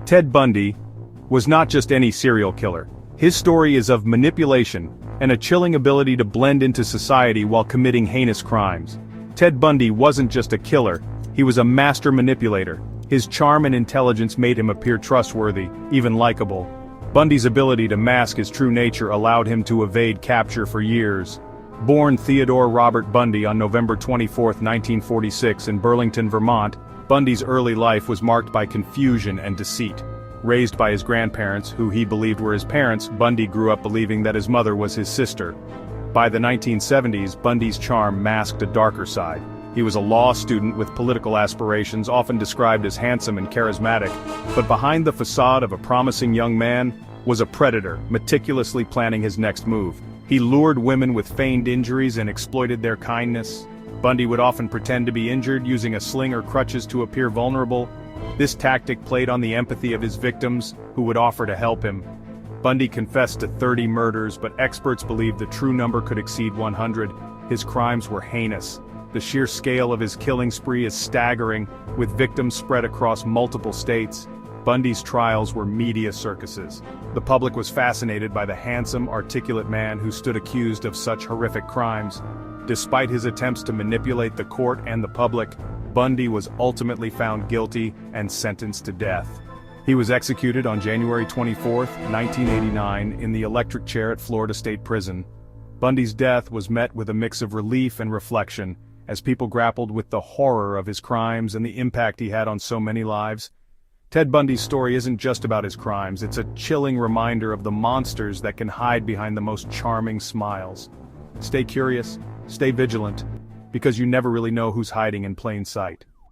Ted Bundy was not just any serial killer. His story is of manipulation and a chilling ability to blend into society while committing heinous crimes. Ted Bundy wasn't just a killer, he was a master manipulator. His charm and intelligence made him appear trustworthy, even likable. Bundy's ability to mask his true nature allowed him to evade capture for years. Born Theodore Robert Bundy on November 24, 1946 in Burlington, Vermont, Bundy's early life was marked by confusion and deceit. Raised by his grandparents, who he believed were his parents, Bundy grew up believing that his mother was his sister. By the 1970s, Bundy's charm masked a darker side. He was a law student with political aspirations, often described as handsome and charismatic, but behind the facade of a promising young man was a predator, meticulously planning his next move. He lured women with feigned injuries and exploited their kindness. Bundy would often pretend to be injured, using a sling or crutches to appear vulnerable. This tactic played on the empathy of his victims, who would offer to help him. Bundy confessed to 30 murders, but experts believed the true number could exceed 100. His crimes were heinous. The sheer scale of his killing spree is staggering, with victims spread across multiple states. Bundy's trials were media circuses. The public was fascinated by the handsome, articulate man who stood accused of such horrific crimes. Despite his attempts to manipulate the court and the public, Bundy was ultimately found guilty and sentenced to death. He was executed on January 24, 1989, in the electric chair at Florida State Prison. Bundy's death was met with a mix of relief and reflection, as people grappled with the horror of his crimes and the impact he had on so many lives. Ted Bundy's story isn't just about his crimes, it's a chilling reminder of the monsters that can hide behind the most charming smiles. Stay curious, stay vigilant, because you never really know who's hiding in plain sight.